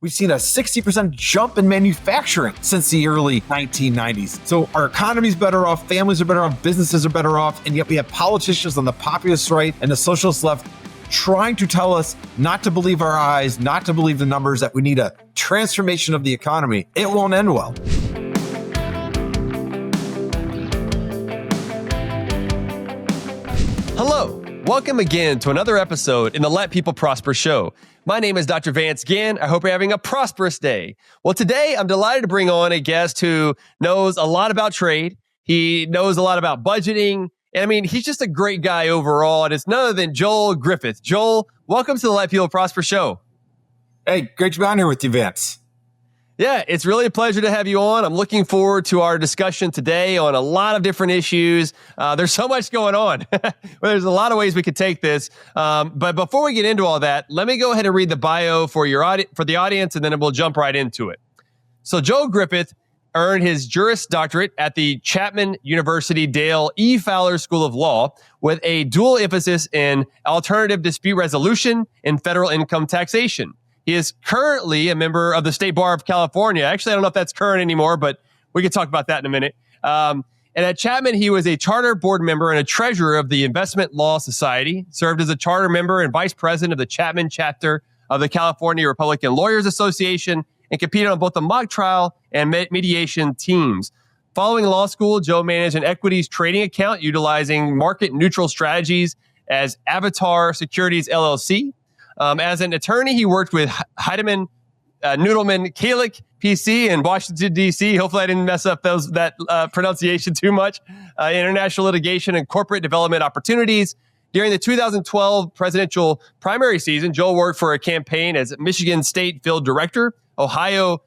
We've seen a 60% jump in manufacturing since the early 1990s. So our economy's better off, families are better off, businesses are better off, and yet we have politicians on the populist right and the socialist left trying to tell us not to believe our eyes, not to believe the numbers, that we need a transformation of the economy. It won't end well. Hello, welcome again to another episode in the Let People Prosper show. My name is Dr. Vance Ginn. I hope you're having a prosperous day. Well, today I'm delighted to bring on a guest who knows a lot about trade. He knows a lot about budgeting. And I mean, he's just a great guy overall. And it's none other than Joel Griffith. Joel, welcome to the Let People Prosper show. Hey, great to be on here with you, Vance. Yeah, it's really a pleasure to have you on. I'm looking forward to our discussion today on a lot of different issues. There's so much going on. Well, there's a lot of ways we could take this. But before we get into all that, let me go ahead and read the bio for the audience, and then we'll jump right into it. So Joel Griffith earned his Juris Doctorate at the Chapman University Dale E. Fowler School of Law with a dual emphasis in alternative dispute resolution and federal income taxation. He is currently a member of the State Bar of California. Actually, I don't know if that's current anymore, but we can talk about that in a minute. And at Chapman, he was a charter board member and a treasurer of the Investment Law Society, served as a charter member and vice president of the Chapman chapter of the California Republican Lawyers Association, and competed on both the mock trial and mediation teams. Following law school, Joe managed an equities trading account utilizing market-neutral strategies as Avatar Securities LLC. As an attorney, he worked with Heidemann, Noodleman, Kalick, PC in Washington, D.C. Hopefully I didn't mess up that pronunciation too much. International litigation and corporate development opportunities. During the 2012 presidential primary season, Joel worked for a campaign as Michigan State Field Director, Ohio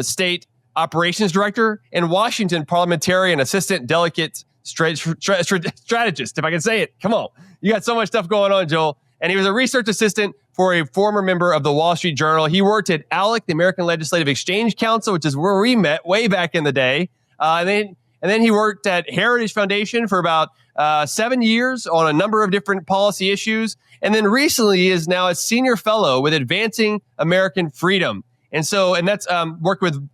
State Operations Director, and Washington Parliamentarian Assistant Delegate Strategist, if I can say it. Come on. You got so much stuff going on, Joel. And he was a research assistant for a former member of the Wall Street Journal. He worked at ALEC, the American Legislative Exchange Council, which is where we met way back in the day. And then he worked at Heritage Foundation for about 7 years on a number of different policy issues. And then recently he is now a senior fellow with Advancing American Freedom. And that's worked with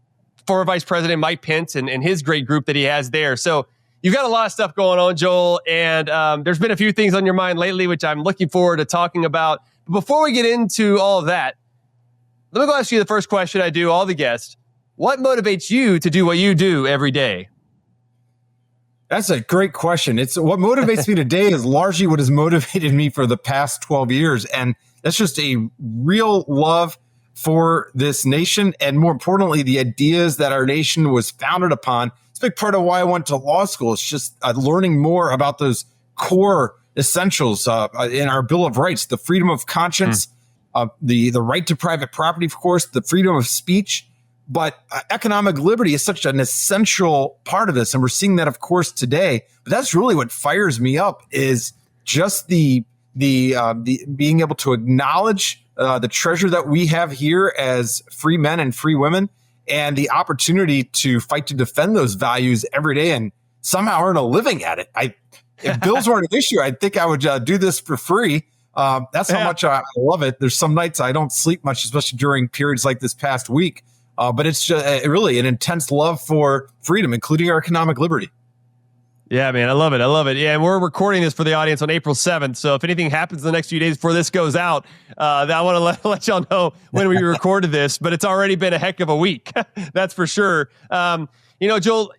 former Vice President Mike Pence and his great group that he has there. So you've got a lot of stuff going on, Joel, and there's been a few things on your mind lately, which I'm looking forward to talking about. But before we get into all of that, let me go ask you the first question I do all the guests. What motivates you to do what you do every day? That's a great question. It's what motivates me today is largely what has motivated me for the past 12 years. And that's just a real love for this nation. And more importantly, the ideas that our nation was founded upon. It's a big part of why I went to law school. It's just learning more about those core essentials in our Bill of Rights, the freedom of conscience, the right to private property, of course, the freedom of speech. But economic liberty is such an essential part of this. And we're seeing that, of course, today. But that's really what fires me up is just the being able to acknowledge the treasure that we have here as free men and free women, and the opportunity to fight to defend those values every day and somehow earn a living at it. If bills weren't an issue, I think I would do this for free. That's how much I love it. There's some nights I don't sleep much, especially during periods like this past week. But it's just really an intense love for freedom, including our economic liberty. Yeah, man, I love it. I love it. Yeah, and we're recording this for the audience on April 7th. So if anything happens in the next few days before this goes out, I want to let y'all know when we recorded this. But it's already been a heck of a week. That's for sure. Joel,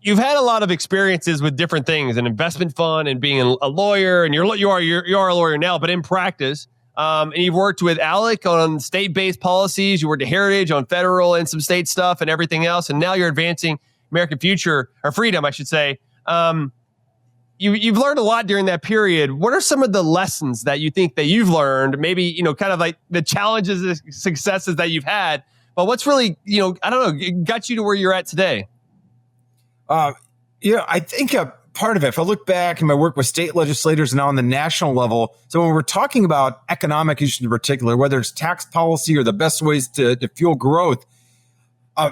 you've had a lot of experiences with different things, an investment fund and being a lawyer, and you are a lawyer now, but in practice. And you've worked with ALEC on state-based policies. You worked at Heritage on federal and some state stuff and everything else. And now you're advancing American future, or freedom, I should say. You've learned a lot during that period. What are some of the lessons that you think that you've learned? Maybe, kind of like the challenges and successes that you've had. But what's really, got you to where you're at today? I think part of it, if I look back in my work with state legislators now on the national level, so when we're talking about economic issues in particular, whether it's tax policy or the best ways to fuel growth,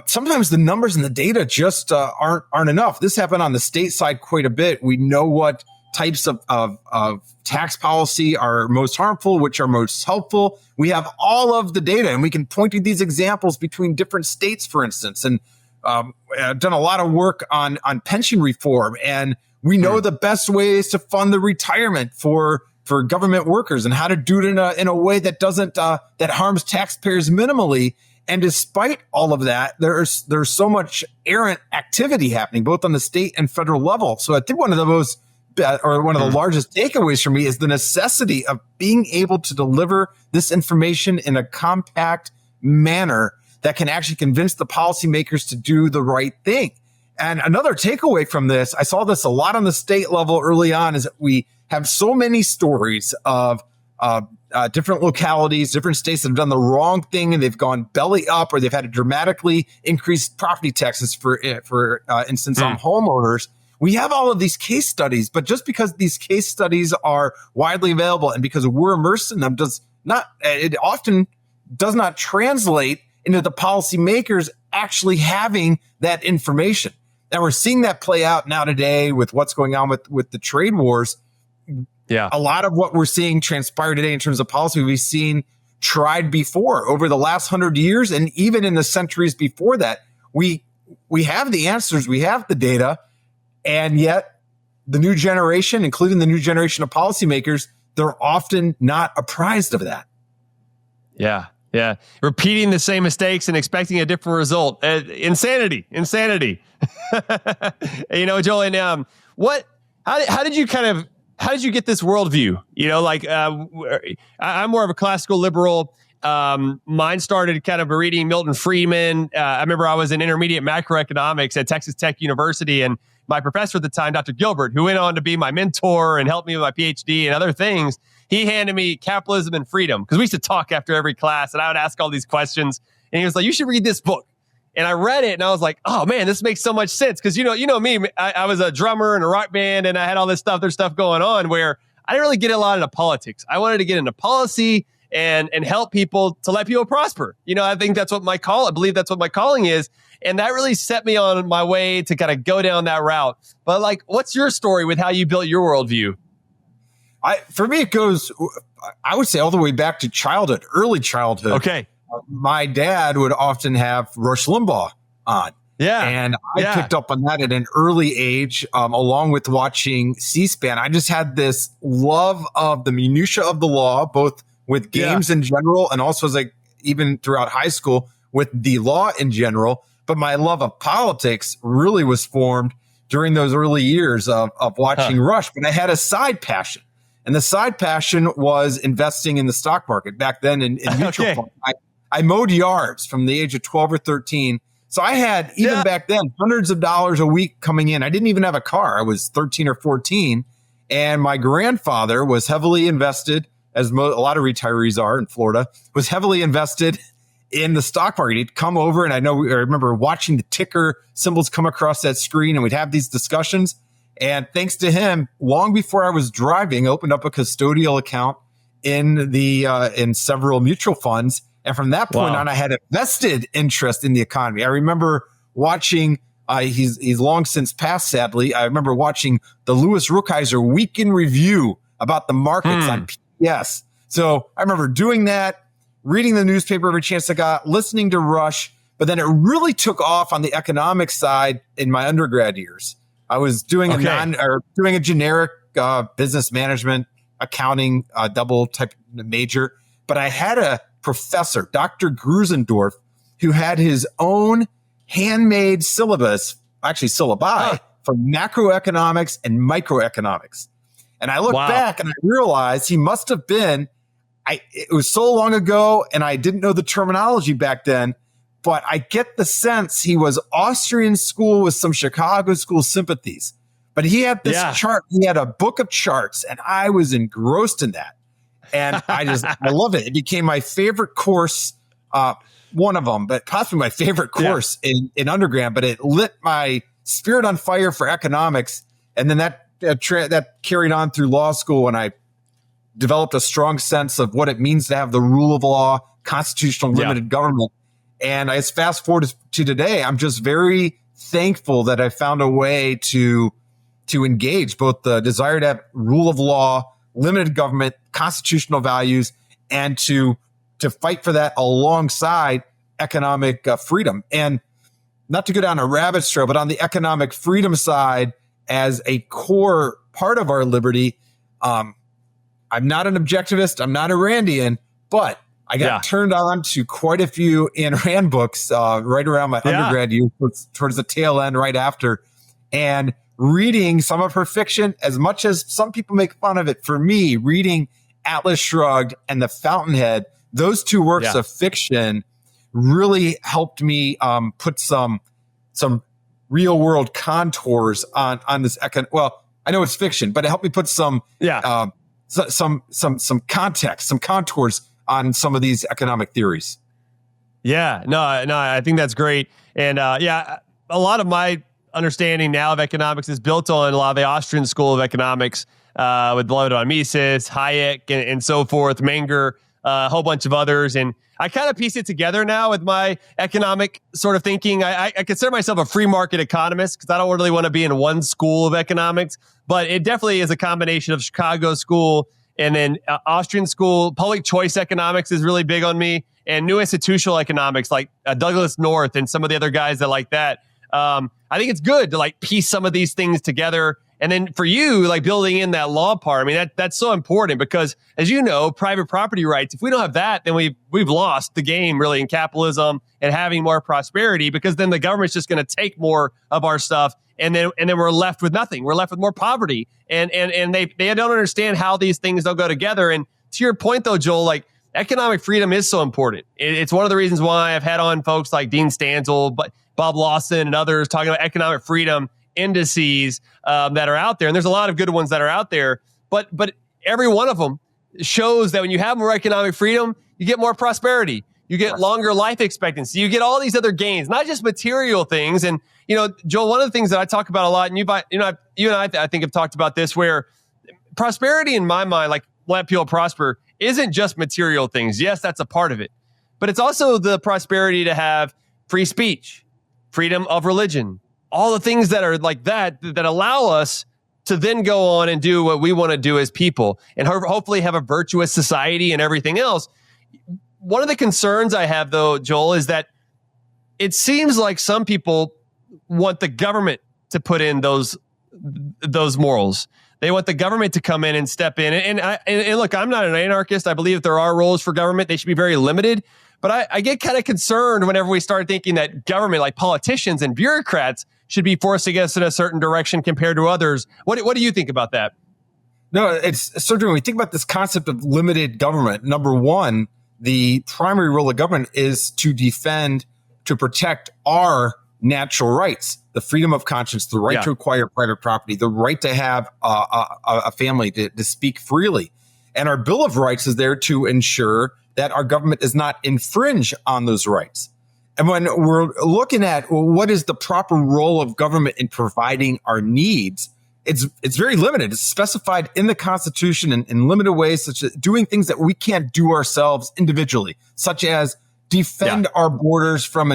sometimes the numbers and the data just aren't enough. This happened on the state side quite a bit. We know what types of tax policy are most harmful, which are most helpful. We have all of the data, and we can point to these examples between different states, for instance. And I've done a lot of work on pension reform, and we know the best ways to fund the retirement for government workers and how to do it in a way that doesn't that harms taxpayers minimally. And despite all of that, there's so much errant activity happening both on the state and federal level. So I think one of the largest takeaways for me is the necessity of being able to deliver this information in a compact manner that can actually convince the policymakers to do the right thing. And another takeaway from this, I saw this a lot on the state level early on, is that we have so many stories of different localities, different states that have done the wrong thing and they've gone belly up, or they've had to dramatically increase property taxes, for instance, on homeowners. We have all of these case studies, but just because these case studies are widely available and because we're immersed in them it often does not translate into the policymakers actually having that information. And we're seeing that play out now today with what's going on with the trade wars. Yeah. A lot of what we're seeing transpire today in terms of policy, we've seen tried before over the last 100 years. And even in the centuries before that, we have the answers, we have the data. And yet the new generation, including the new generation of policymakers, they're often not apprised of that. Yeah. Yeah. Repeating the same mistakes and expecting a different result. Insanity. Joel, and how did you get this worldview? I'm more of a classical liberal. Mine started kind of reading Milton Friedman. I remember I was in intermediate macroeconomics at Texas Tech University, and my professor at the time, Dr. Gilbert, who went on to be my mentor and help me with my PhD and other things, he handed me Capitalism and Freedom, because we used to talk after every class and I would ask all these questions. And he was like, you should read this book. And I read it and I was like, oh man, this makes so much sense. Because you know me, I was a drummer in a rock band and I had all this stuff, there's stuff going on where I didn't really get a lot into politics. I wanted to get into policy and help people, to let people prosper. I think that's what I believe that's what my calling is. And that really set me on my way to kind of go down that route. But what's your story with how you built your worldview? For me, it goes, I would say, all the way back to childhood, early childhood. Okay. My dad would often have Rush Limbaugh on. Yeah. And I picked up on that at an early age, along with watching C-SPAN. I just had this love of the minutia of the law, both with games in general and also even throughout high school with the law in general. But my love of politics really was formed during those early years of watching Rush. But I had a side passion. And the side passion was investing in the stock market back then in mutual funds. I mowed yards from the age of 12 or 13. So I had, even back then, hundreds of dollars a week coming in. I didn't even have a car. I was 13 or 14. And my grandfather was heavily invested, as a lot of retirees are in Florida, was heavily invested in the stock market. He'd come over, and I remember watching the ticker symbols come across that screen, and we'd have these discussions. And thanks to him, long before I was driving, I opened up a custodial account in several mutual funds. And from that point on, I had a vested interest in the economy. I remember watching, he's long since passed, sadly. I remember watching the Louis Rukeyser Week in Review about the markets on PBS. So I remember doing that, reading the newspaper every chance I got, listening to Rush. But then it really took off on the economic side in my undergrad years. I was doing a generic business management, accounting, double type major. But I had a professor, Dr. Grusendorf, who had his own handmade syllabi for macroeconomics and microeconomics. And I look back and I realized he must have been, it was so long ago and I didn't know the terminology back then, but I get the sense he was Austrian school with some Chicago school sympathies. But he had this chart, he had a book of charts, and I was engrossed in that. And I love it. It became my favorite course, one of them, but possibly my favorite course in undergrad. But it lit my spirit on fire for economics. And then that carried on through law school, and I developed a strong sense of what it means to have the rule of law, constitutional limited government. And as fast forward to today, I'm just very thankful that I found a way to to engage both the desire to have rule of law, limited government, constitutional values, and to fight for that alongside economic freedom. And not to go down a rabbit trail, but on the economic freedom side, as a core part of our liberty, I'm not an objectivist, I'm not a Randian, but I got turned on to quite a few Ayn Rand books right around my undergrad years, towards the tail end, right after, and reading some of her fiction, as much as some people make fun of it. For me, reading Atlas Shrugged and The Fountainhead, those two works of fiction really helped me put some real world contours on this. Well, I know it's fiction, but it helped me put some context, some contours on some of these economic theories. Yeah, no, I think that's great. And a lot of my understanding now of economics is built on a lot of the Austrian school of economics with Levitt Mises, Hayek, and so forth, Menger, a whole bunch of others. And I kind of piece it together now with my economic sort of thinking. I consider myself a free market economist because I don't really want to be in one school of economics, but it definitely is a combination of Chicago school and then Austrian school. Public choice economics is really big on me, and new institutional economics like Douglas North and some of the other guys that like that. I think it's good to like piece some of these things together. And then for you, like building in that law part, I mean, that's so important because, as you know, private property rights, if we don't have that, then we've lost the game really in capitalism and having more prosperity, because then the government's just going to take more of our stuff. And then we're left with nothing. We're left with more poverty. And they don't understand how these things don't go together. And to your point, though, Joel, like economic freedom is so important. It's one of the reasons why I've had on folks like Dean Stansel, but Bob Lawson and others talking about economic freedom indices that are out there. And there's a lot of good ones that are out there. But every one of them shows that when you have more economic freedom, you get more prosperity. You get longer life expectancy. You get all these other gains, not just material things. And, you know, Joel, one of the things that I talk about a lot, and you and I think have talked about this, where prosperity in my mind, like let people prosper, isn't just material things. Yes, that's a part of it. But it's also the prosperity to have free speech, freedom of religion, all the things that are like that allow us to then go on and do what we want to do as people and hopefully have a virtuous society and everything else. One of the concerns I have, though, Joel, is that it seems like some people want the government to put in those morals. They want the government to come in and step in. And look, I'm not an anarchist. I believe that there are roles for government. They should be very limited. But I get kind of concerned whenever we start thinking that government, like politicians and bureaucrats, should be forcing us in a certain direction compared to others. What do you think about that? No, it's certainly when we think about this concept of limited government, number one, the primary role of government is to defend, to protect our natural rights, the freedom of conscience, the right to acquire private property, the right to have a family, to speak freely. And our Bill of Rights is there to ensure that our government does not infringe on those rights. And when we're looking at what is the proper role of government in providing our needs, it's very limited. It's specified in the Constitution in limited ways, such as doing things that we can't do ourselves individually, such as defend our borders from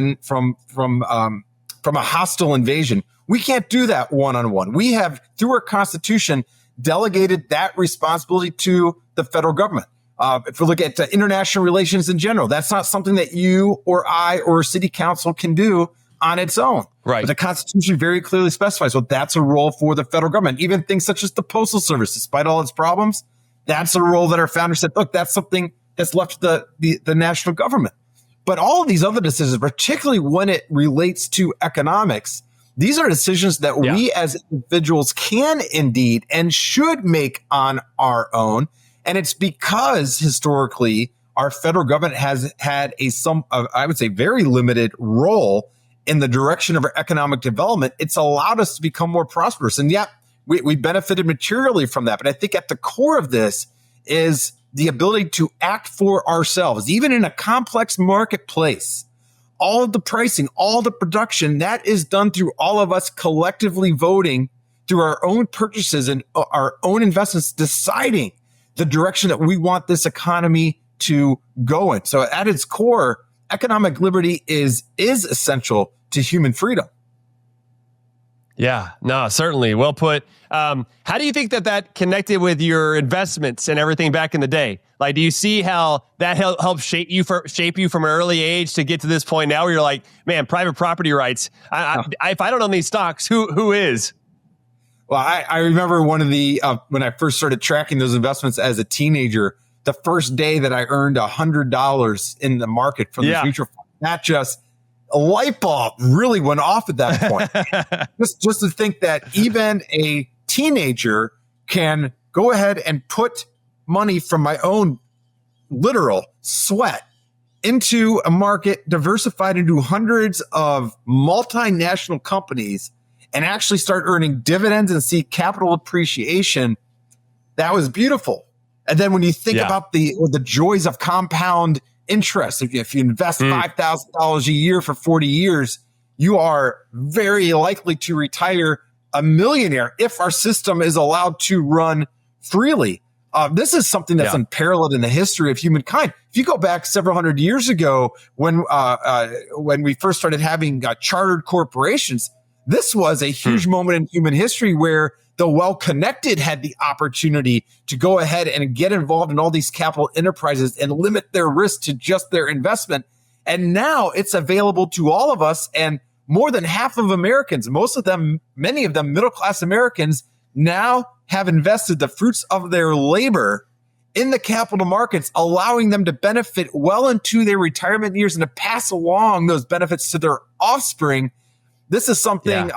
a hostile invasion. We can't do that one-on-one. We have, through our Constitution, delegated that responsibility to the federal government. If we look at international relations in general, that's not something that you or I or city council can do on its own. Right. But the Constitution very clearly specifies, well, that's a role for the federal government. Even things such as the Postal Service, despite all its problems, that's a role that our founders said, look, that's something that's left to the national government. But all of these other decisions, particularly when it relates to economics, these are decisions that we as individuals can indeed and should make on our own. And it's because historically our federal government has had I would say, very limited role in the direction of our economic development. It's allowed us to become more prosperous. And we benefited materially from that. But I think at the core of this is the ability to act for ourselves, even in a complex marketplace. All of the pricing, all the production, that is done through all of us collectively voting through our own purchases and our own investments, deciding the direction that we want this economy to go in. So at its core, economic liberty is essential to human freedom. Yeah, no, certainly. Well put. How do you think that connected with your investments and everything back in the day? Like, do you see how that helped shape you from an early age to get to this point now where you're like, man, private property rights. If I don't own these stocks, who is? Well, I remember one of the, when I first started tracking those investments as a teenager, the first day that I earned $100 in the market from the mutual fund, that just, a light bulb really went off at that point. just to think that even a teenager can go ahead and put money from my own literal sweat into a market diversified into hundreds of multinational companies and actually start earning dividends and see capital appreciation. That was beautiful. And then when you think about the joys of compound interest, if you invest $5,000 a year for 40 years, you are very likely to retire a millionaire if our system is allowed to run freely. This is something that's unparalleled in the history of humankind. If you go back several hundred years ago, when we first started having chartered corporations, this was a huge moment in human history where the well-connected had the opportunity to go ahead and get involved in all these capital enterprises and limit their risk to just their investment. And now it's available to all of us. And more than half of Americans, many of them middle-class Americans, now have invested the fruits of their labor in the capital markets, allowing them to benefit well into their retirement years and to pass along those benefits to their offspring. This is something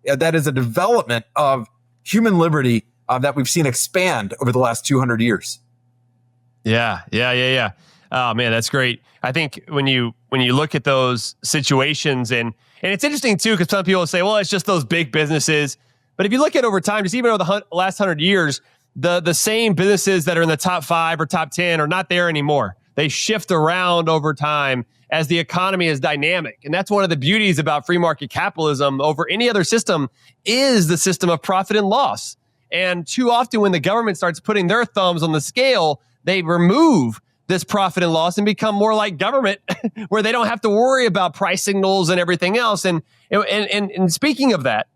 that is a development of human liberty that we've seen expand over the last 200 years. Yeah. Oh man, that's great. I think when you look at those situations, and it's interesting too, because some people say, well, it's just those big businesses. But if you look at over time, just even over the last 100 years, the same businesses that are in the top 5 or top 10 are not there anymore. They shift around over time as the economy is dynamic. And that's one of the beauties about free market capitalism over any other system is the system of profit and loss. And too often when the government starts putting their thumbs on the scale, they remove this profit and loss and become more like government where they don't have to worry about price signals and everything else. And speaking of that,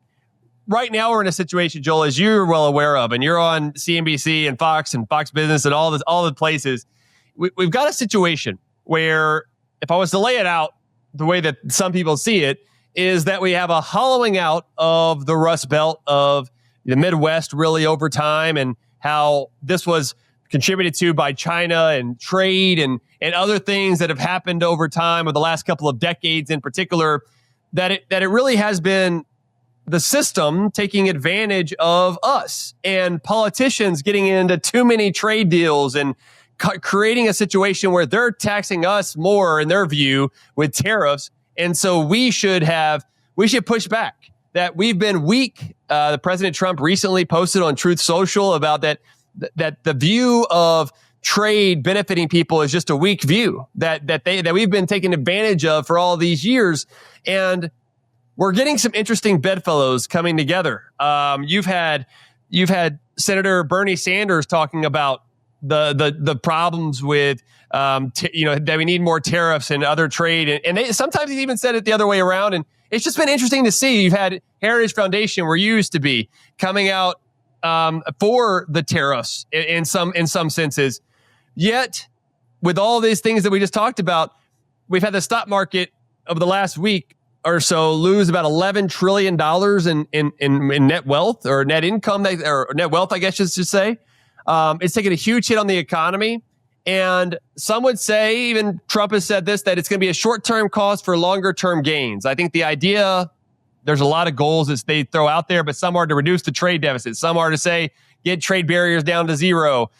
right now we're in a situation, Joel, as you're well aware of, and you're on CNBC and Fox Business and all the places. We've got a situation where, if I was to lay it out the way that some people see it, is that we have a hollowing out of the Rust Belt of the Midwest really over time, and how this was contributed to by China and trade and other things that have happened over time of the last couple of decades in particular, that it really has been the system taking advantage of us and politicians getting into too many trade deals and creating a situation where they're taxing us more in their view with tariffs. And so we should push back, that we've been weak. The President Trump recently posted on Truth Social about that the view of trade benefiting people is just a weak view that we've been taken advantage of for all these years. And we're getting some interesting bedfellows coming together. You've had Senator Bernie Sanders talking about the problems with that we need more tariffs and other trade, and sometimes he's even said it the other way around. And it's just been interesting to see. You've had Heritage Foundation, where you used to be, coming out for the tariffs in some senses. Yet, with all these things that we just talked about, we've had the stock market over the last week or so lose about $11 trillion in net wealth or net income, or net wealth, I guess you should say. It's taken a huge hit on the economy. And some would say, even Trump has said this, that it's going to be a short-term cost for longer-term gains. I think the idea, there's a lot of goals that they throw out there, but some are to reduce the trade deficit. Some are to say, get trade barriers down to zero.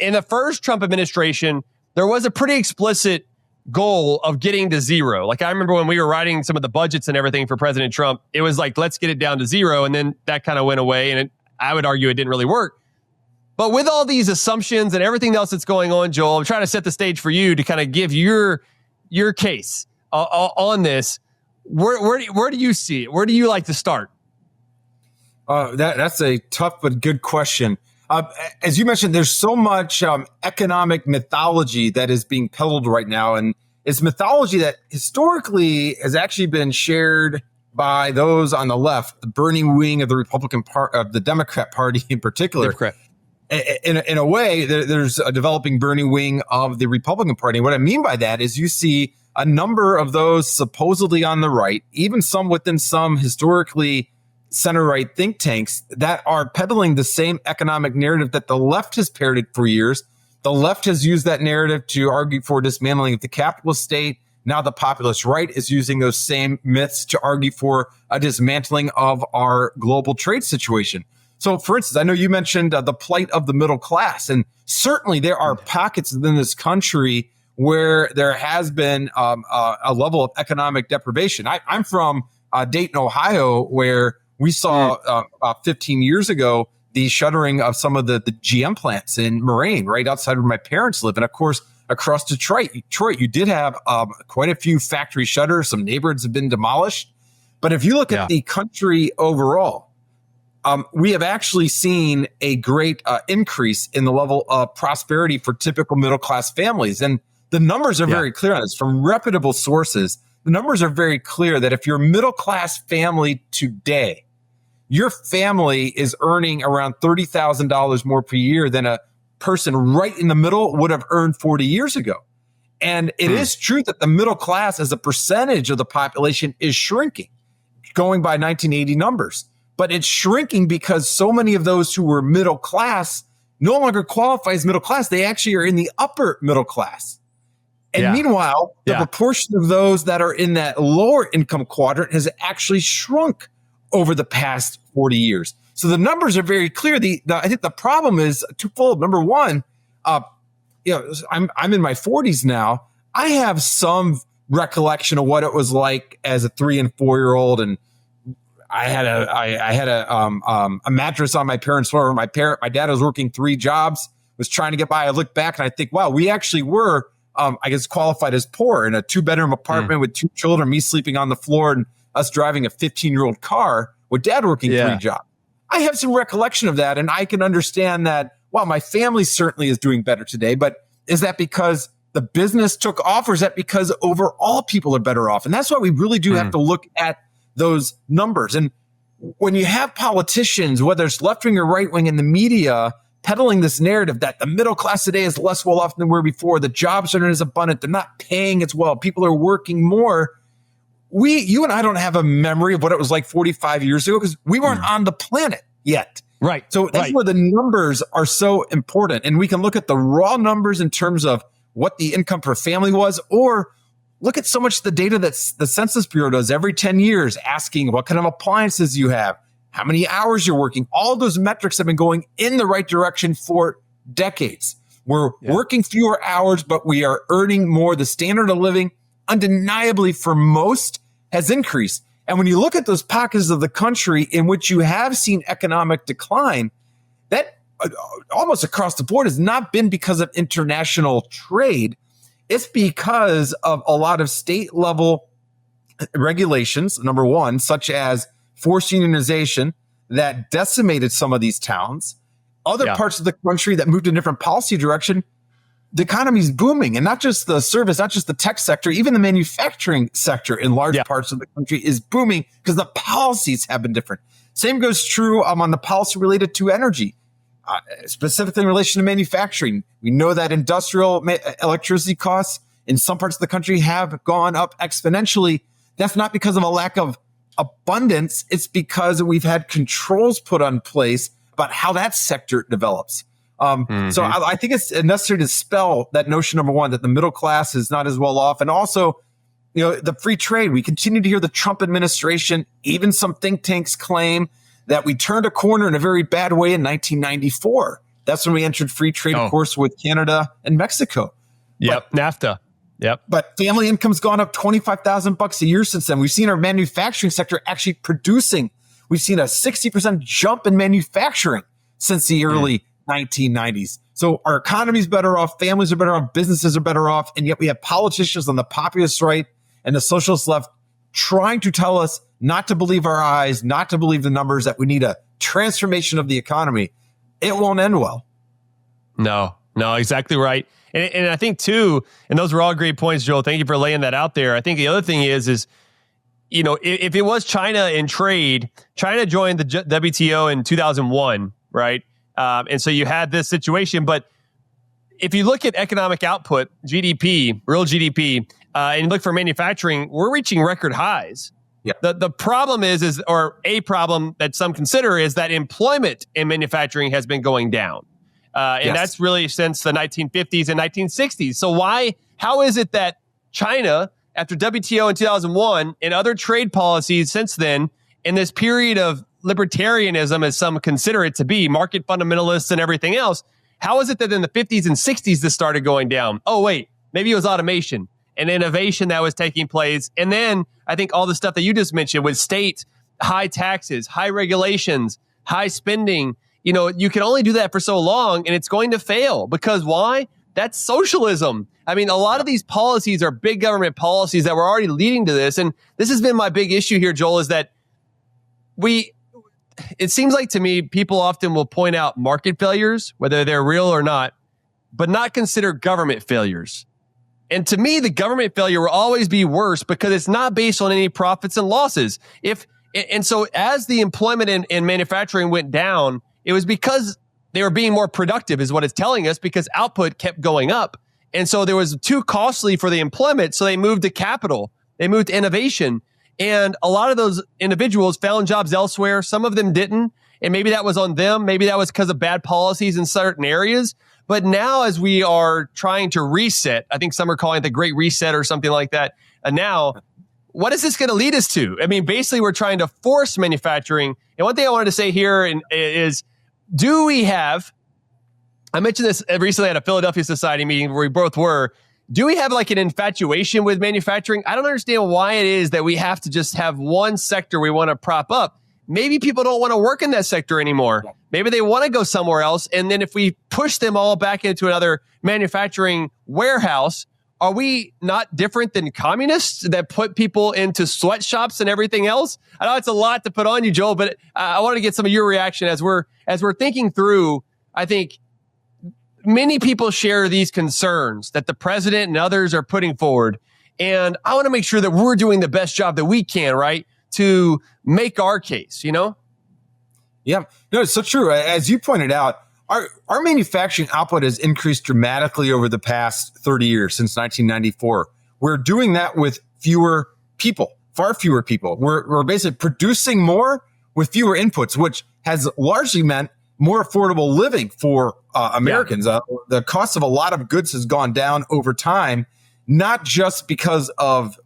In the first Trump administration, there was a pretty explicit goal of getting to zero. Like, I remember when we were writing some of the budgets and everything for President Trump, it was like, let's get it down to zero. And then that kind of went away. And I would argue it didn't really work. But with all these assumptions and everything else that's going on, Joel, I'm trying to set the stage for you to kind of give your case on this. Where do you see it? Where do you like to start? That's a tough but good question. As you mentioned, there's so much economic mythology that is being peddled right now. And it's mythology that historically has actually been shared by those on the left, the burning wing of the Republican part of the Democrat Party in particular. Democrat. In a way, there's a developing burning wing of the Republican Party. What I mean by that is you see a number of those supposedly on the right, even some within some historically center-right think tanks that are peddling the same economic narrative that the left has parroted for years. The left has used that narrative to argue for dismantling of the capitalist state. Now the populist right is using those same myths to argue for a dismantling of our global trade situation. So, for instance, I know you mentioned the plight of the middle class, and certainly there are pockets within this country where there has been a level of economic deprivation. I'm from Dayton, Ohio, where we saw about 15 years ago the shuttering of some of the GM plants in Moraine, right outside where my parents live. And of course, across Detroit, you did have quite a few factory shutters. Some neighborhoods have been demolished. But if you look at the country overall, we have actually seen a great increase in the level of prosperity for typical middle-class families. And the numbers are very clear on this. From reputable sources, the numbers are very clear that if you're a middle-class family today, your family is earning around $30,000 more per year than a person right in the middle would have earned 40 years ago. And it is true that the middle class as a percentage of the population is shrinking, going by 1980 numbers. But it's shrinking because so many of those who were middle class no longer qualify as middle class. They actually are in the upper middle class. And meanwhile, the proportion of those that are in that lower income quadrant has actually shrunk over the past 40 years. So the numbers are very clear. I think the problem is twofold. Number one, I'm in my 40s now. I have some recollection of what it was like as a 3 and 4 year old, and I had a mattress on my parents' floor. My dad was working 3 jobs, was trying to get by. I look back and I think, wow, we actually were, I guess, qualified as poor in a 2-bedroom apartment with 2 children, me sleeping on the floor and us driving a 15-year-old car with dad working 3 jobs. I have some recollection of that, and I can understand that, wow, my family certainly is doing better today, but is that because the business took off, or is that because overall people are better off? And that's why we really do have to look at those numbers. And when you have politicians, whether it's left wing or right wing in the media, peddling this narrative that the middle class today is less well off than they were before, the jobs aren't as abundant, they're not paying as well, people are working more. You and I don't have a memory of what it was like 45 years ago because we weren't on the planet yet. Right. So that's where the numbers are so important. And we can look at the raw numbers in terms of what the income per family was, or look at so much the data that the Census Bureau does every 10 years, asking what kind of appliances you have, how many hours you're working. All those metrics have been going in the right direction for decades. We're working fewer hours, but we are earning more. The standard of living, undeniably for most, has increased. And when you look at those pockets of the country in which you have seen economic decline, that almost across the board has not been because of international trade. It's because of a lot of state level regulations, number one, such as forced unionization that decimated some of these towns. Other parts of the country that moved in a different policy direction, the economy is booming, and not just the service, not just the tech sector, even the manufacturing sector in large parts of the country is booming because the policies have been different. Same goes true on the policy related to energy, specifically in relation to manufacturing. We know that industrial electricity costs in some parts of the country have gone up exponentially. That's not because of a lack of abundance. It's because we've had controls put on place about how that sector develops. So I think it's necessary to dispel that notion, number one, that the middle class is not as well off. And also, the free trade. We continue to hear the Trump administration, even some think tanks claim that we turned a corner in a very bad way in 1994. That's when we entered free trade, of course, with Canada and Mexico. NAFTA. But family income's gone up $25,000 a year since then. We've seen our manufacturing sector actually producing. We've seen a 60% jump in manufacturing since the early 1990s. So our economy's better off, families are better off, businesses are better off, and yet we have politicians on the populist right and the socialist left trying to tell us not to believe our eyes, not to believe the numbers, that we need a transformation of the economy. It won't end well. No, exactly right. And I think too, and those are all great points, Joel. Thank you for laying that out there. I think the other thing is if it was China in trade, China joined the WTO in 2001, right? And so you had this situation. But if you look at economic output, GDP, real GDP, and you look for manufacturing, we're reaching record highs. Yeah. The problem is or a problem that some consider is that employment in manufacturing has been going down. And that's really since the 1950s and 1960s. So how is it that China, after WTO in 2001 and other trade policies since then, in this period of libertarianism, as some consider it to be, market fundamentalists and everything else, how is it that in the 50s and 60s this started going down? Oh, wait, maybe it was automation and innovation that was taking place. And then I think all the stuff that you just mentioned with state high taxes, high regulations, high spending, you can only do that for so long and it's going to fail. Because why? That's socialism. I mean, a lot of these policies are big government policies that were already leading to this. And this has been my big issue here, Joel, is that it seems like to me, people often will point out market failures, whether they're real or not, but not consider government failures. And to me, the government failure will always be worse because it's not based on any profits and losses. And so as the employment in manufacturing went down, it was because they were being more productive is what it's telling us, because output kept going up. And so there was too costly for the employment. So they moved to capital. They moved to innovation. And a lot of those individuals found jobs elsewhere. Some of them didn't. And maybe that was on them. Maybe that was because of bad policies in certain areas. But now as we are trying to reset, I think some are calling it the Great Reset or something like that. And now, what is this going to lead us to? I mean, basically, we're trying to force manufacturing. And one thing I wanted to say here is, do we have, I mentioned this recently at a Philadelphia Society meeting where we both were, do we have like an infatuation with manufacturing? I don't understand why it is that we have to just have one sector we want to prop up. Maybe people don't want to work in that sector anymore. Maybe they want to go somewhere else. And then if we push them all back into another manufacturing warehouse, are we not different than communists that put people into sweatshops and everything else? I know it's a lot to put on you, Joel, but I want to get some of your reaction as we're thinking through. I think many people share these concerns that the president and others are putting forward. And I want to make sure that we're doing the best job that we can, right, to make our case, Yeah, no, it's so true. As you pointed out, our manufacturing output has increased dramatically over the past 30 years since 1994. We're doing that with fewer people, far fewer people. We're basically producing more with fewer inputs, which has largely meant more affordable living for Americans. The cost of a lot of goods has gone down over time, not just because of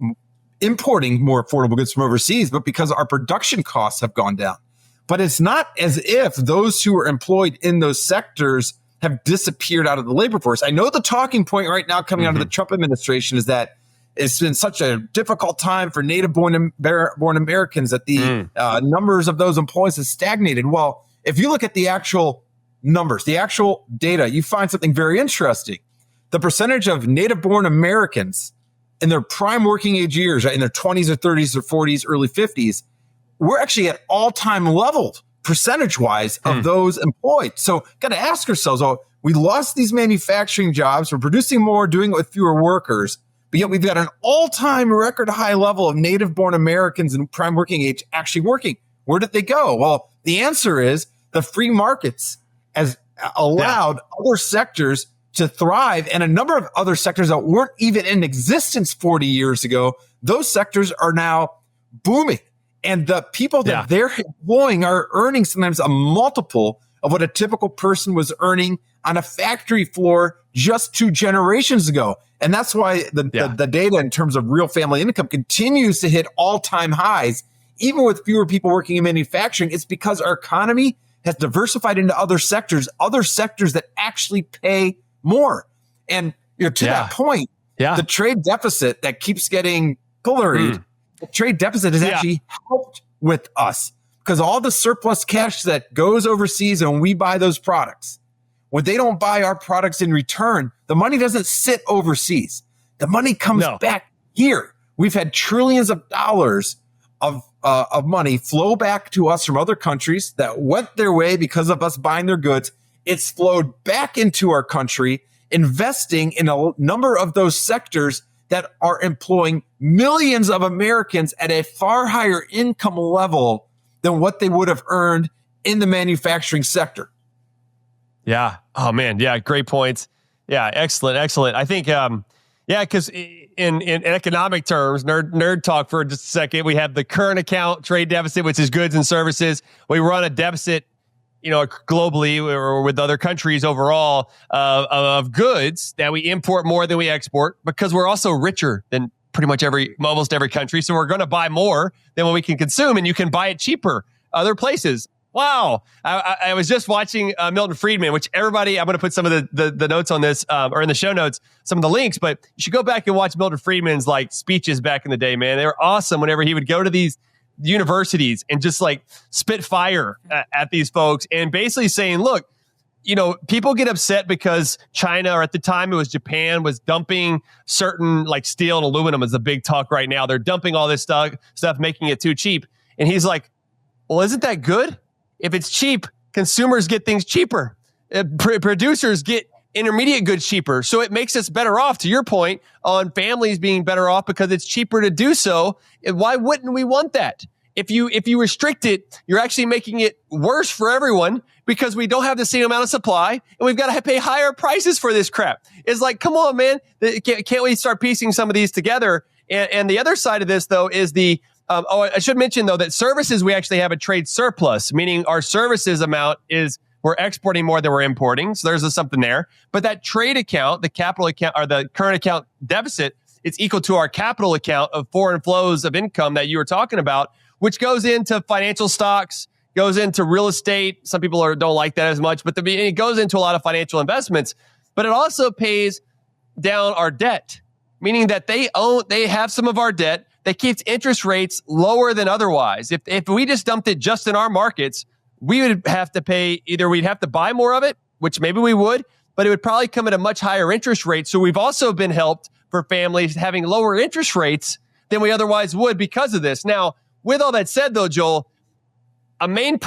importing more affordable goods from overseas, but because our production costs have gone down. But it's not as if those who are employed in those sectors have disappeared out of the labor force. I know the talking point right now coming out of the Trump administration is that it's been such a difficult time for native-born Americans that the numbers of those employees has stagnated. Well, if you look at the actual numbers, the actual data, you find something very interesting. The percentage of native-born Americans in their prime working age years, in their 20s or 30s or 40s, early 50s, we're actually at all-time levels, percentage-wise, of those employed. So got to ask ourselves, we lost these manufacturing jobs. We're producing more, doing it with fewer workers, but yet we've got an all-time record high level of native-born Americans in prime working age actually working. Where did they go? Well, the answer is the free markets has allowed other sectors to thrive, and a number of other sectors that weren't even in existence 40 years ago, those sectors are now booming. And the people that they're employing are earning sometimes a multiple of what a typical person was earning on a factory floor just 2 generations ago. And that's why the data in terms of real family income continues to hit all-time highs, even with fewer people working in manufacturing. It's because our economy has diversified into other sectors that actually pay more. And to that point, the trade deficit that keeps getting pilloried, the trade deficit has actually helped with us, because all the surplus cash that goes overseas and we buy those products, when they don't buy our products in return, the money doesn't sit overseas. The money comes back here. We've had trillions of dollars of money flow back to us from other countries that went their way because of us buying their goods. It's flowed back into our country, investing in a number of those sectors that are employing millions of Americans at a far higher income level than what they would have earned in the manufacturing sector. Yeah. Oh man. Yeah. Great points. Yeah. Excellent. Excellent. I think, because in economic terms, nerd talk for just a second, we have the current account trade deficit, which is goods and services. We run a deficit, globally or with other countries overall of goods that we import more than we export because we're also richer than pretty much almost every country. So we're going to buy more than what we can consume, and you can buy it cheaper other places. Wow. I was just watching Milton Friedman, which everybody, I'm going to put some of the notes on this or in the show notes, some of the links, but you should go back and watch Milton Friedman's speeches back in the day, man. They were awesome whenever he would go to these universities and just spit fire at these folks and basically saying, look, people get upset because China, or at the time it was Japan, was dumping certain steel and aluminum is the big talk right now. They're dumping all this stuff, making it too cheap. And he's like, well, isn't that good? If it's cheap, consumers get things cheaper. Producers get intermediate goods cheaper. So it makes us better off, to your point, on families being better off because it's cheaper to do so. And why wouldn't we want that? If you restrict it, you're actually making it worse for everyone because we don't have the same amount of supply and we've got to pay higher prices for this crap. It's come on, man. Can't we start piecing some of these together? And the other side of this, though, is I should mention, though, that services, we actually have a trade surplus, meaning our services amount we're exporting more than we're importing. So there's something there. But that trade account, the capital account or the current account deficit, it's equal to our capital account of foreign flows of income that you were talking about, which goes into financial stocks, goes into real estate. Some people don't like that as much, but it goes into a lot of financial investments. But it also pays down our debt, meaning that they have some of our debt that keeps interest rates lower than otherwise. If we just dumped it just in our markets, we would have to pay, either we'd have to buy more of it, which maybe we would, but it would probably come at a much higher interest rate. So we've also been helped for families having lower interest rates than we otherwise would because of this. Now, with all that said, though, Joel, our main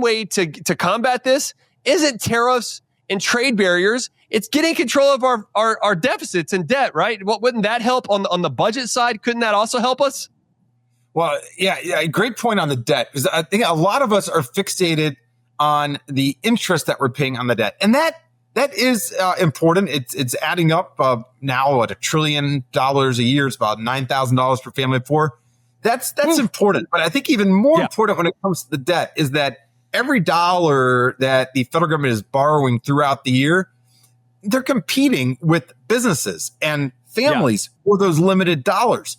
way to combat this isn't tariffs and trade barriers. It's getting control of our deficits and debt, right? Well, wouldn't that help on the budget side? Couldn't that also help us? Well, yeah, great point on the debt, because I think a lot of us are fixated on the interest that we're paying on the debt, and that is important. It's adding up now at $1 trillion a year. It's about $9,000 per family of four. That's important, but I think even more important when it comes to the debt is that every dollar that the federal government is borrowing throughout the year, they're competing with businesses and families for those limited dollars.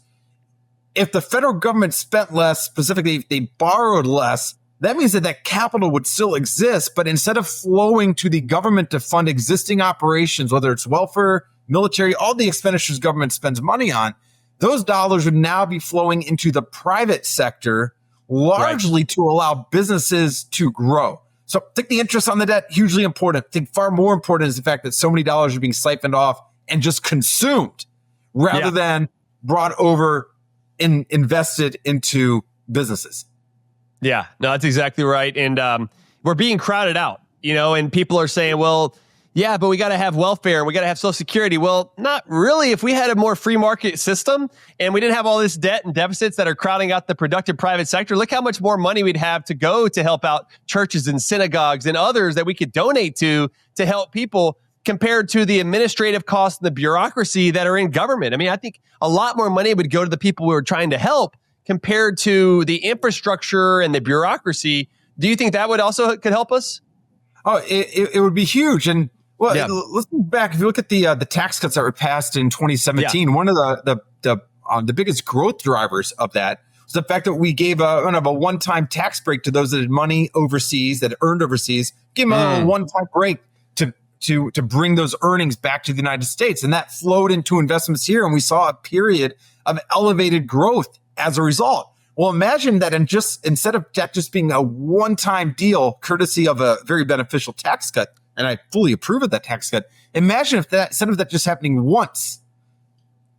If the federal government spent less, specifically if they borrowed less, that means that capital would still exist, but instead of flowing to the government to fund existing operations, whether it's welfare, military, all the expenditures government spends money on, those dollars would now be flowing into the private sector, largely to allow businesses to grow. So I think the interest on the debt, hugely important. I think far more important is the fact that so many dollars are being siphoned off and just consumed rather than brought over and invested into businesses. Yeah, no, that's exactly right. And we're being crowded out, and people are saying, well, yeah, but we got to have welfare. We got to have Social Security. Well, not really. If we had a more free market system and we didn't have all this debt and deficits that are crowding out the productive private sector, look how much more money we'd have to go to help out churches and synagogues and others that we could donate to help people compared to the administrative costs and the bureaucracy that are in government. I mean, I think a lot more money would go to the people we were trying to help compared to the infrastructure and the bureaucracy. Do you think that could help us? Oh, it would be huge. And let's look back. If you look at the tax cuts that were passed in 2017, one of the biggest growth drivers of that was the fact that we gave a one-time tax break to those that had money overseas, that earned overseas, give them a one-time break to bring those earnings back to the United States. And that flowed into investments here. And we saw a period of elevated growth as a result. Well, imagine that instead of that just being a one-time deal, courtesy of a very beneficial tax cut, and I fully approve of that tax cut, imagine if instead of that just happening once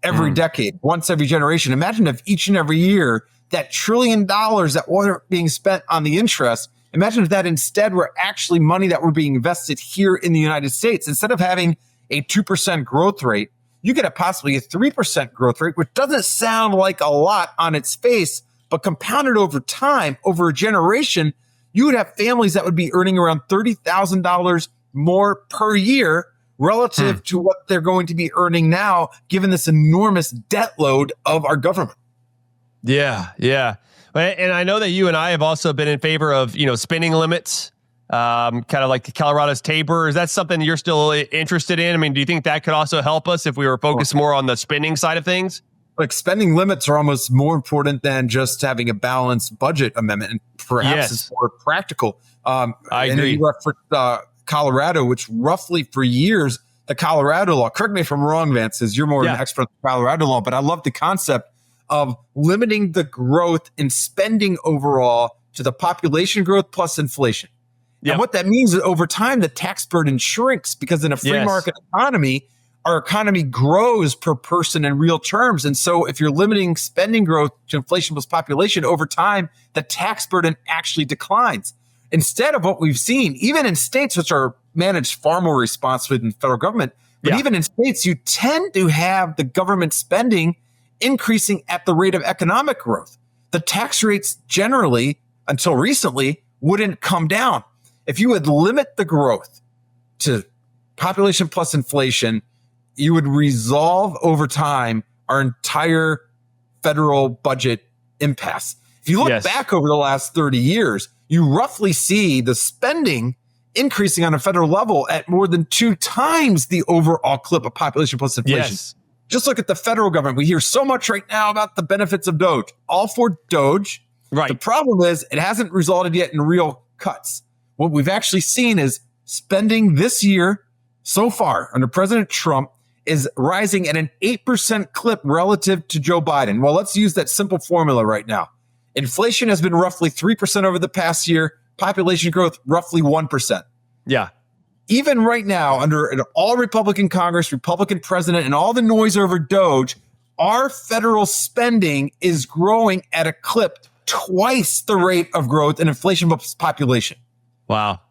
every decade, once every generation, imagine if each and every year that $1 trillion that wasn't being spent on the interest, imagine if that instead were actually money that were being invested here in the United States. Instead of having a 2% growth rate, you get possibly a 3% growth rate, which doesn't sound like a lot on its face, but compounded over time, over a generation, you would have families that would be earning around $30,000 more per year relative to what they're going to be earning now, given this enormous debt load of our government. Yeah. And I know that you and I have also been in favor of, spending limits, kind of like the Colorado's Tabor. Is that something you're still interested in? I mean, do you think that could also help us if we were focused more on the spending side of things? Like spending limits are almost more important than just having a balanced budget amendment, and perhaps it's more practical. I agree. You referenced Colorado, which roughly for years, the Colorado law, correct me if I'm wrong, Vance, as you're more an expert on the Colorado law, but I love the concept of limiting the growth in spending overall to the population growth plus inflation. And what that means is over time, the tax burden shrinks because in a free market economy, our economy grows per person in real terms. And so if you're limiting spending growth to inflation plus population over time, the tax burden actually declines. Instead of what we've seen, even in states which are managed far more responsibly than the federal government, but even in states, you tend to have the government spending increasing at the rate of economic growth. The tax rates generally, until recently, wouldn't come down. If you would limit the growth to population plus inflation, you would resolve over time our entire federal budget impasse. If you look back over the last 30 years, you roughly see the spending increasing on a federal level at more than 2 times the overall clip of population plus inflation. Just look at the federal government. We hear so much right now about the benefits of Doge. All for Doge. Right. The problem is it hasn't resulted yet in real cuts. What we've actually seen is spending this year so far under President Trump is rising at an 8% clip relative to Joe Biden. Well, let's use that simple formula right now. Inflation has been roughly 3% over the past year. Population growth, roughly 1%. Yeah. Even right now, under an all-Republican Congress, Republican president, and all the noise over Doge, our federal spending is growing at a clip twice the rate of growth in inflation plus population. Wow.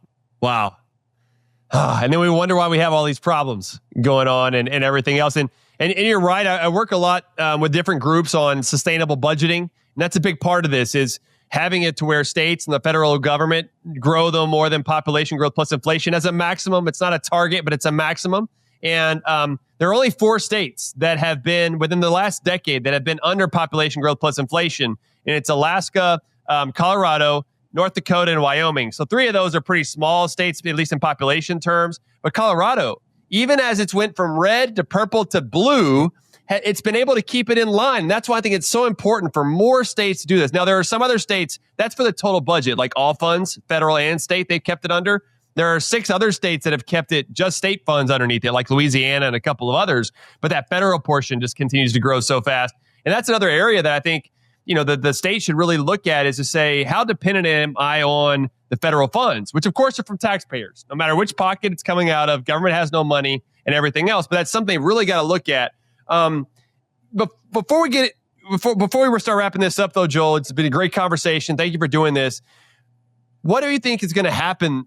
And then we wonder why we have all these problems going on and everything else. And you're right. I work a lot with different groups on sustainable budgeting. And that's a big part of this is having it to where states and the federal government grow them more than population growth plus inflation as a maximum. It's not a target, but it's a maximum. And there are only 4 states that have been within the last decade that have been under population growth plus inflation. And it's Alaska, Colorado, North Dakota, and Wyoming. So 3 of those are pretty small states, at least in population terms. But Colorado, even as it's went from red to purple to blue, it's been able to keep it in line. That's why I think it's so important for more states to do this. Now, there are some other states, that's for the total budget, like all funds, federal and state, they've kept it under. There are 6 other states that have kept it just state funds underneath it, like Louisiana and a couple of others. But that federal portion just continues to grow so fast. And that's another area that I think the state should really look at is to say, how dependent am I on the federal funds, which of course are from taxpayers, no matter which pocket it's coming out of. Government has no money and everything else, but that's something we really got to look at. But before we start wrapping this up though, Joel, it's been a great conversation. Thank you for doing this. What do you think is going to happen?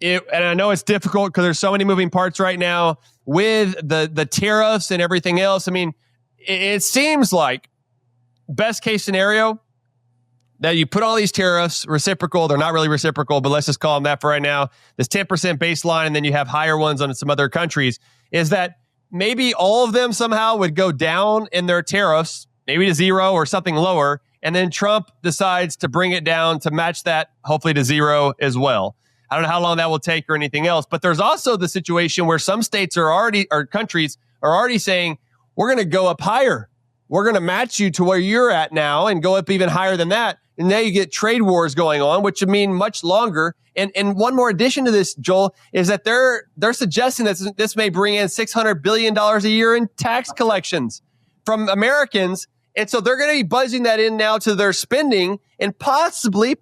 And I know it's difficult because there's so many moving parts right now with the tariffs and everything else. I mean, it seems like best case scenario that you put all these tariffs reciprocal. They're not really reciprocal, but let's just call them that for right now. This 10% baseline, and then you have higher ones on some other countries, is that maybe all of them somehow would go down in their tariffs, maybe to 0 or something lower. And then Trump decides to bring it down to match that, hopefully to 0 as well. I don't know how long that will take or anything else, but there's also the situation where some states or countries are already saying, we're going to go up higher. We're going to match you to where you're at now and go up even higher than that. And now you get trade wars going on, which would mean much longer. And one more addition to this, Joel, is that they're suggesting that this may bring in $600 billion a year in tax collections from Americans. And so they're going to be budgeting that in now to their spending and possibly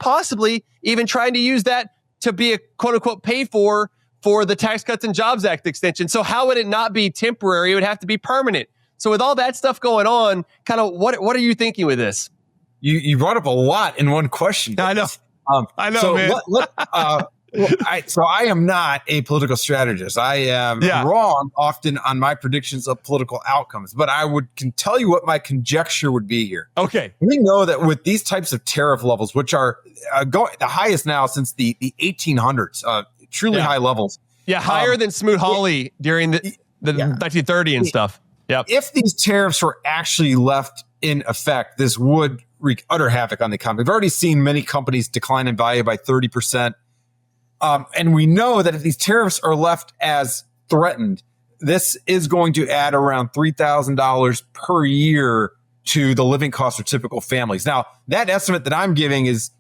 even trying to use that to be a quote unquote pay for the Tax Cuts and Jobs Act extension. So how would it not be temporary? It would have to be permanent. So with all that stuff going on, kind of what are you thinking with this? You brought up a lot in one question. I know. I know, so man. Well, I am not a political strategist. I am wrong often on my predictions of political outcomes, but can tell you what my conjecture would be here. Okay. We know that with these types of tariff levels, which are the highest now since the 1800s, truly high levels. Yeah, higher than Smoot-Hawley during the 1930 and stuff. Yep. If these tariffs were actually left in effect, this would wreak utter havoc on the economy. We've already seen many companies decline in value by 30%. And we know that if these tariffs are left as threatened, this is going to add around $3,000 per year to the living costs for typical families. Now, that estimate that I'm giving is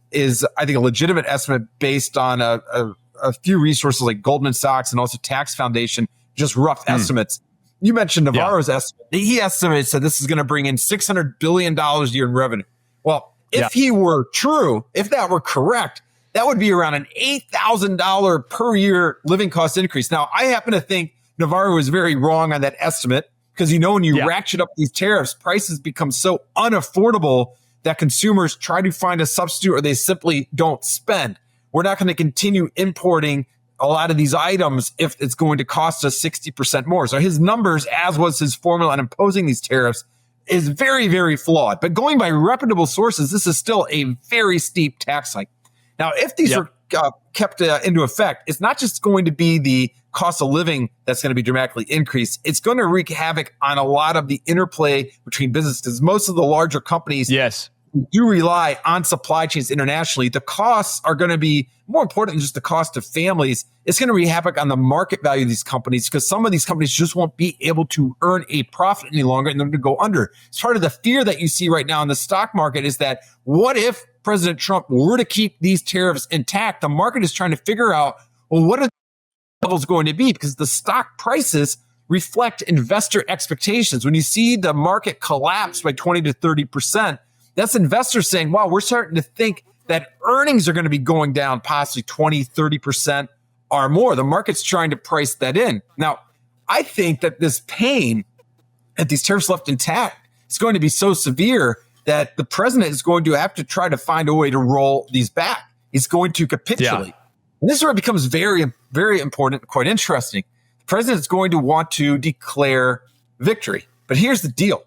I think a legitimate estimate based on a few resources like Goldman Sachs and also Tax Foundation, just rough estimates. You mentioned Navarro's estimate. He estimates that this is going to bring in $600 billion a year in revenue. Well, if he were true, if that were correct, that would be around an $8,000 per year living cost increase. Now, I happen to think Navarro was very wrong on that estimate because, when you ratchet up these tariffs, prices become so unaffordable that consumers try to find a substitute or they simply don't spend. We're not going to continue importing a lot of these items if it's going to cost us 60% more. So his numbers, as was his formula on imposing these tariffs, is very, very flawed. But going by reputable sources, this is still a very steep tax hike. Now, if these are kept into effect, it's not just going to be the cost of living that's going to be dramatically increased. It's going to wreak havoc on a lot of the interplay between businesses. Most of the larger companies do rely on supply chains internationally. The costs are going to be more important than just the cost of families. It's going to wreak havoc on the market value of these companies because some of these companies just won't be able to earn a profit any longer and they're going to go under. It's part of the fear that you see right now in the stock market is that what if President Trump were to keep these tariffs intact? The market is trying to figure out, well, what are the levels going to be? Because the stock prices reflect investor expectations. When you see the market collapse by 20 to 30%, that's investors saying, wow, we're starting to think that earnings are going to be going down possibly 20, 30% or more. The market's trying to price that in. Now, I think that this pain at these tariffs left intact is going to be so severe that the president is going to have to try to find a way to roll these back. He's going to capitulate. And this is where it becomes very, very important, quite interesting. The president is going to want to declare victory. But here's the deal.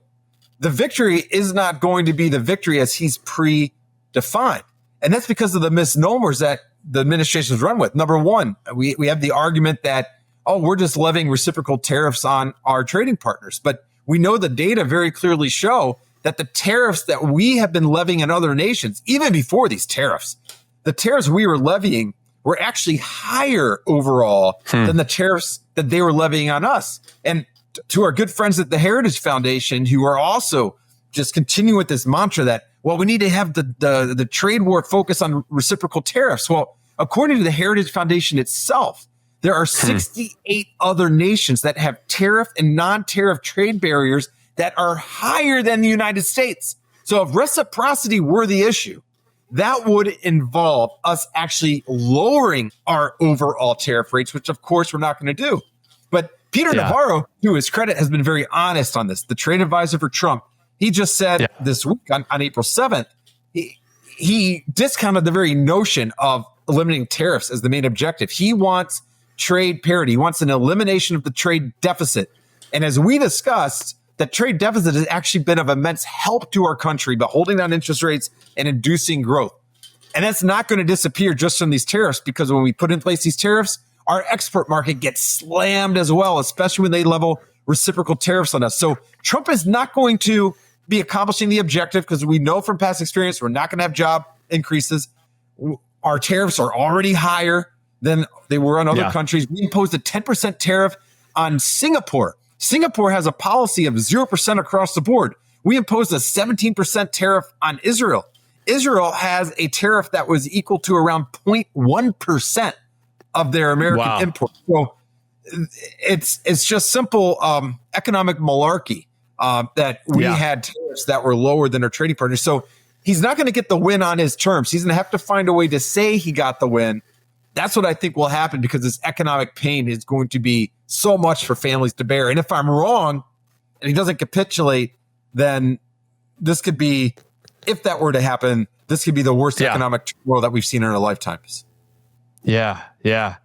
The victory is not going to be the victory as he's predefined. And that's because of the misnomers that the administration's run with. Number one, we have the argument that, we're just levying reciprocal tariffs on our trading partners. But we know the data very clearly show that the tariffs that we have been levying in other nations, even before these tariffs, the tariffs we were levying were actually higher overall than the tariffs that they were levying on us. And to our good friends at the Heritage Foundation, who are also just continuing with this mantra that, we need to have the trade war focus on reciprocal tariffs. Well, according to the Heritage Foundation itself, there are 68 other nations that have tariff and non-tariff trade barriers that are higher than the United States. So if reciprocity were the issue, that would involve us actually lowering our overall tariff rates, which of course we're not going to do. But Peter Navarro, to his credit, has been very honest on this. The trade advisor for Trump, he just said this week on April 7th, he discounted the very notion of eliminating tariffs as the main objective. He wants trade parity. He wants an elimination of the trade deficit. And as we discussed, the trade deficit has actually been of immense help to our country by holding down interest rates and inducing growth. And that's not going to disappear just from these tariffs, because when we put in place these tariffs, our export market gets slammed as well, especially when they level reciprocal tariffs on us. So Trump is not going to be accomplishing the objective because we know from past experience, we're not going to have job increases. Our tariffs are already higher than they were on other countries. We imposed a 10% tariff on Singapore. Singapore has a policy of 0% across the board. We imposed a 17% tariff on Israel. Israel has a tariff that was equal to around 0.1% of their American imports. So it's just simple economic malarkey that we had tariffs that were lower than our trading partners. So he's not going to get the win on his terms. He's going to have to find a way to say he got the win. That's what I think will happen, because this economic pain is going to be so much for families to bear. And if I'm wrong and he doesn't capitulate, then this could be, if that were to happen, this could be the worst economic turmoil that we've seen in our lifetimes. Yeah.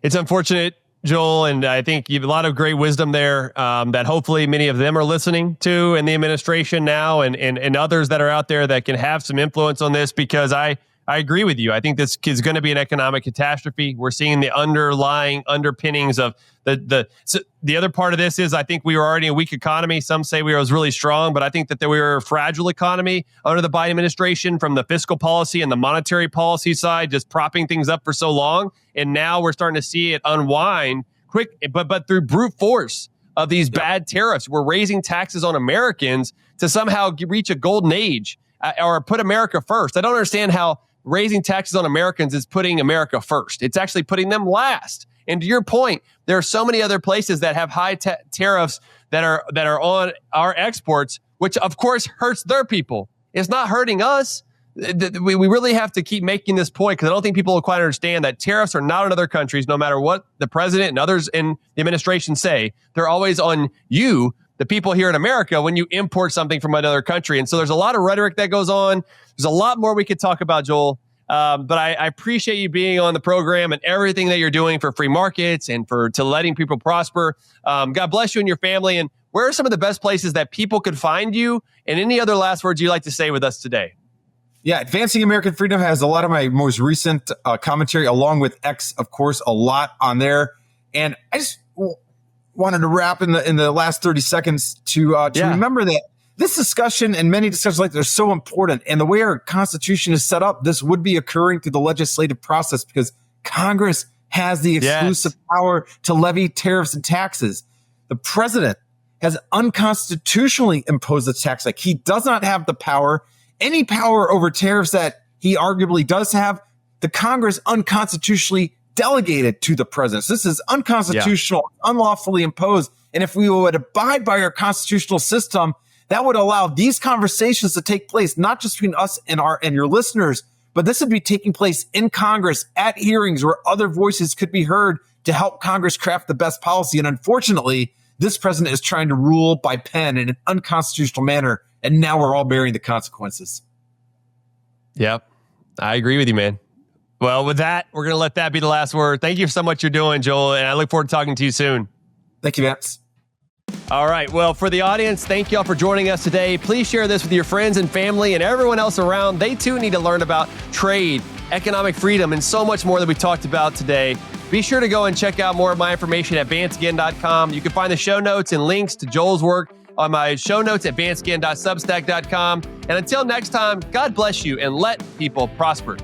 It's unfortunate, Joel, and I think you have a lot of great wisdom there that hopefully many of them are listening to in the administration now and others that are out there that can have some influence on this, because I agree with you. I think this is going to be an economic catastrophe. We're seeing the underlying underpinnings of the other part of this is I think we were already a weak economy. Some say we was really strong, but I think that we were a fragile economy under the Biden administration from the fiscal policy and the monetary policy side, just propping things up for so long. And now we're starting to see it unwind quick, but through brute force of these bad tariffs. We're raising taxes on Americans to somehow reach a golden age or put America first. I don't understand how raising taxes on Americans is putting America first. It's actually putting them last. And to your point, there are so many other places that have high tariffs that are on our exports, which of course hurts their people. It's not hurting us. We really have to keep making this point, because I don't think people will quite understand that tariffs are not on other countries, no matter what the president and others in the administration say. They're always on you, the people here in America, when you import something from another country. And so there's a lot of rhetoric that goes on. There's a lot more we could talk about, Joel. But I appreciate you being on the program and everything that you're doing for free markets and to letting people prosper. God bless you and your family. And where are some of the best places that people could find you? And any other last words you'd like to say with us today? Yeah, Advancing American Freedom has a lot of my most recent commentary, along with X, of course, a lot on there. And I just wanted to wrap in the last 30 seconds to remember that this discussion and many discussions like this are so important. And the way our Constitution is set up, this would be occurring through the legislative process, because Congress has the exclusive power to levy tariffs and taxes. The president has unconstitutionally imposed the tax. Like, he does not have the power, any power over tariffs that he arguably does have. The Congress unconstitutionally delegated to the president. So this is unconstitutional, unlawfully imposed. And if we would abide by our constitutional system, that would allow these conversations to take place, not just between us and your listeners, but this would be taking place in Congress at hearings where other voices could be heard to help Congress craft the best policy. And unfortunately, this president is trying to rule by pen in an unconstitutional manner, and now we're all bearing the consequences. Yep, I agree with you, man. Well, with that, we're going to let that be the last word. Thank you so much for you're doing, Joel, and I look forward to talking to you soon. Thank you, Vance. All right. Well, for the audience, thank you all for joining us today. Please share this with your friends and family and everyone else around. They too need to learn about trade, economic freedom, and so much more that we talked about today. Be sure to go and check out more of my information at vanceginn.com. You can find the show notes and links to Joel's work on my show notes at vanceginn.substack.com. And until next time, God bless you and let people prosper.